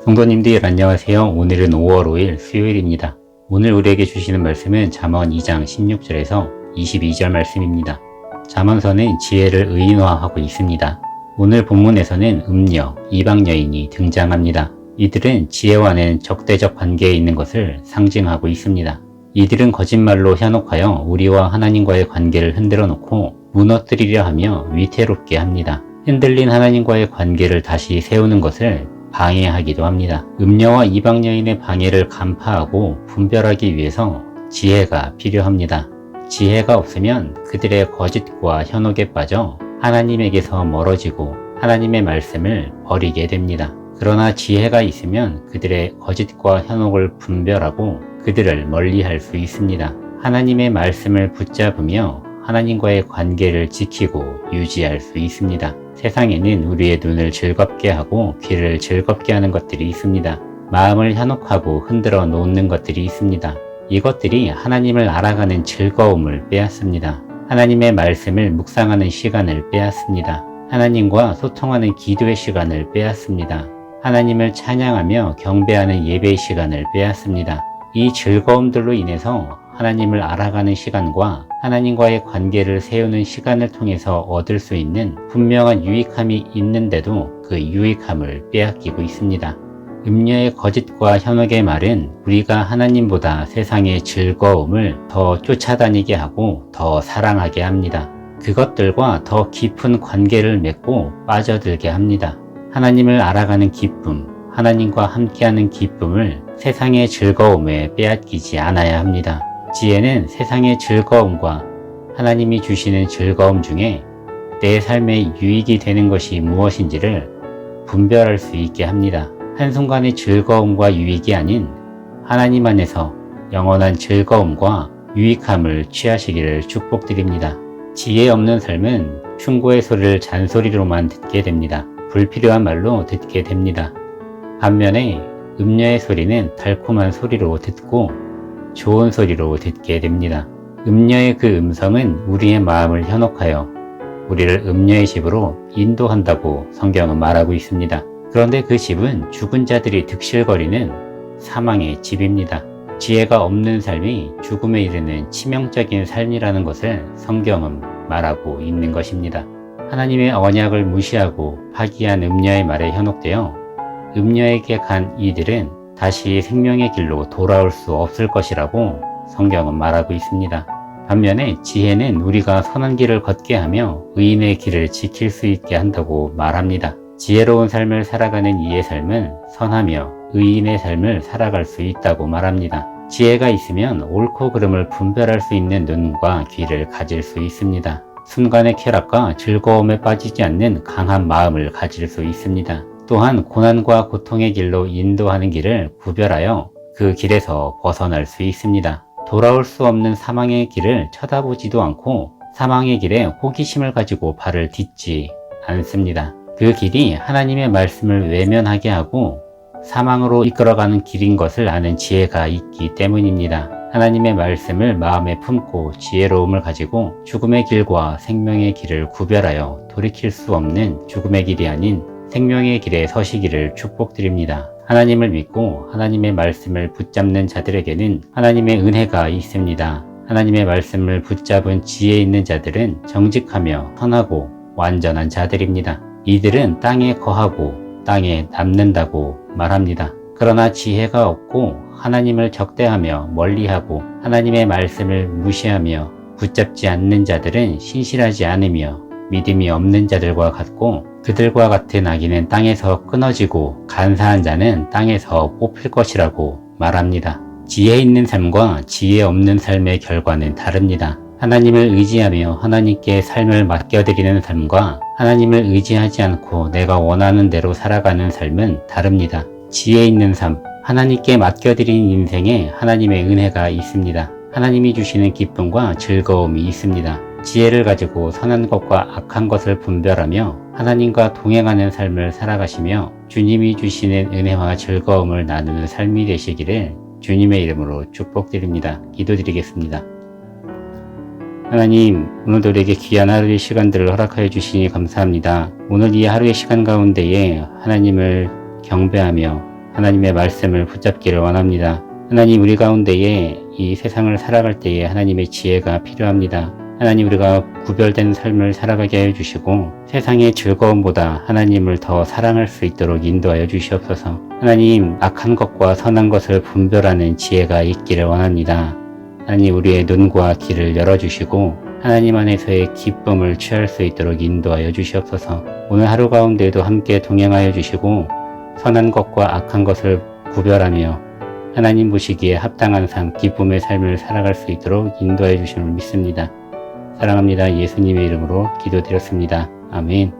성도님들 안녕하세요. 오늘은 5월 5일 수요일입니다. 오늘 우리에게 주시는 말씀은 잠언 2장 16절에서 22절 말씀입니다. 잠언서는 지혜를 의인화하고 있습니다. 오늘 본문에서는 음녀, 이방 여인이 등장합니다. 이들은 지혜와는 적대적 관계에 있는 것을 상징하고 있습니다. 이들은 거짓말로 현혹하여 우리와 하나님과의 관계를 흔들어 놓고 무너뜨리려 하며 위태롭게 합니다. 흔들린 하나님과의 관계를 다시 세우는 것을 방해하기도 합니다. 음녀와 이방 여인의 방해를 간파하고 분별하기 위해서 지혜가 필요합니다. 지혜가 없으면 그들의 거짓과 현혹에 빠져 하나님에게서 멀어지고 하나님의 말씀을 버리게 됩니다. 그러나 지혜가 있으면 그들의 거짓과 현혹을 분별하고 그들을 멀리할 수 있습니다. 하나님의 말씀을 붙잡으며 하나님과의 관계를 지키고 유지할 수 있습니다. 세상에는 우리의 눈을 즐겁게 하고 귀를 즐겁게 하는 것들이 있습니다. 마음을 현혹하고 흔들어 놓는 것들이 있습니다. 이것들이 하나님을 알아가는 즐거움을 빼앗습니다. 하나님의 말씀을 묵상하는 시간을 빼앗습니다. 하나님과 소통하는 기도의 시간을 빼앗습니다. 하나님을 찬양하며 경배하는 예배의 시간을 빼앗습니다. 이 즐거움들로 인해서 하나님을 알아가는 시간과 하나님과의 관계를 세우는 시간을 통해서 얻을 수 있는 분명한 유익함이 있는데도 그 유익함을 빼앗기고 있습니다. 음녀의 거짓과 현혹의 말은 우리가 하나님보다 세상의 즐거움을 더 쫓아다니게 하고 더 사랑하게 합니다. 그것들과 더 깊은 관계를 맺고 빠져들게 합니다. 하나님을 알아가는 기쁨, 하나님과 함께하는 기쁨을 세상의 즐거움에 빼앗기지 않아야 합니다. 지혜는 세상의 즐거움과 하나님이 주시는 즐거움 중에 내 삶에 유익이 되는 것이 무엇인지를 분별할 수 있게 합니다. 한순간의 즐거움과 유익이 아닌 하나님 안에서 영원한 즐거움과 유익함을 취하시기를 축복드립니다. 지혜 없는 삶은 충고의 소리를 잔소리로만 듣게 됩니다. 불필요한 말로 듣게 됩니다. 반면에 음녀의 소리는 달콤한 소리로 듣고 좋은 소리로 듣게 됩니다. 음녀의 그 음성은 우리의 마음을 현혹하여 우리를 음녀의 집으로 인도한다고 성경은 말하고 있습니다. 그런데 그 집은 죽은 자들이 득실거리는 사망의 집입니다. 지혜가 없는 삶이 죽음에 이르는 치명적인 삶이라는 것을 성경은 말하고 있는 것입니다. 하나님의 언약을 무시하고 파기한 음녀의 말에 현혹되어 음녀에게 간 이들은 다시 생명의 길로 돌아올 수 없을 것이라고 성경은 말하고 있습니다. 반면에 지혜는 우리가 선한 길을 걷게 하며 의인의 길을 지킬 수 있게 한다고 말합니다. 지혜로운 삶을 살아가는 이의 삶은 선하며 의인의 삶을 살아갈 수 있다고 말합니다. 지혜가 있으면 옳고 그름을 분별할 수 있는 눈과 귀를 가질 수 있습니다. 순간의 쾌락과 즐거움에 빠지지 않는 강한 마음을 가질 수 있습니다. 또한 고난과 고통의 길로 인도하는 길을 구별하여 그 길에서 벗어날 수 있습니다. 돌아올 수 없는 사망의 길을 쳐다보지도 않고 사망의 길에 호기심을 가지고 발을 딛지 않습니다. 그 길이 하나님의 말씀을 외면하게 하고 사망으로 이끌어가는 길인 것을 아는 지혜가 있기 때문입니다. 하나님의 말씀을 마음에 품고 지혜로움을 가지고 죽음의 길과 생명의 길을 구별하여 돌이킬 수 없는 죽음의 길이 아닌 생명의 길에 서시기를 축복드립니다. 하나님을 믿고 하나님의 말씀을 붙잡는 자들에게는 하나님의 은혜가 있습니다. 하나님의 말씀을 붙잡은 지혜 있는 자들은 정직하며 선하고 완전한 자들입니다. 이들은 땅에 거하고 땅에 남는다고 말합니다. 그러나 지혜가 없고 하나님을 적대하며 멀리하고 하나님의 말씀을 무시하며 붙잡지 않는 자들은 신실하지 않으며 믿음이 없는 자들과 같고 그들과 같은 아기는 땅에서 끊어지고 간사한 자는 땅에서 뽑힐 것이라고 말합니다. 지혜 있는 삶과 지혜 없는 삶의 결과는 다릅니다. 하나님을 의지하며 하나님께 삶을 맡겨드리는 삶과 하나님을 의지하지 않고 내가 원하는 대로 살아가는 삶은 다릅니다. 지혜 있는 삶, 하나님께 맡겨드린 인생에 하나님의 은혜가 있습니다. 하나님이 주시는 기쁨과 즐거움이 있습니다. 지혜를 가지고 선한 것과 악한 것을 분별하며 하나님과 동행하는 삶을 살아가시며 주님이 주시는 은혜와 즐거움을 나누는 삶이 되시기를 주님의 이름으로 축복드립니다. 기도드리겠습니다. 하나님, 오늘도 우리에게 귀한 하루의 시간들을 허락하여 주시니 감사합니다. 오늘 이 하루의 시간 가운데에 하나님을 경배하며 하나님의 말씀을 붙잡기를 원합니다. 하나님, 우리 가운데에 이 세상을 살아갈 때에 하나님의 지혜가 필요합니다. 하나님, 우리가 구별된 삶을 살아가게 하여 주시고 세상의 즐거움보다 하나님을 더 사랑할 수 있도록 인도하여 주시옵소서. 하나님, 악한 것과 선한 것을 분별하는 지혜가 있기를 원합니다. 하나님, 우리의 눈과 귀를 열어주시고 하나님 안에서의 기쁨을 취할 수 있도록 인도하여 주시옵소서. 오늘 하루 가운데도 함께 동행하여 주시고 선한 것과 악한 것을 구별하며 하나님 보시기에 합당한 삶, 기쁨의 삶을 살아갈 수 있도록 인도하여 주심을 믿습니다. 사랑합니다. 예수님의 이름으로 기도드렸습니다. 아멘.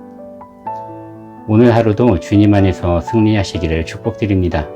오늘 하루도 주님 안에서 승리하시기를 축복드립니다.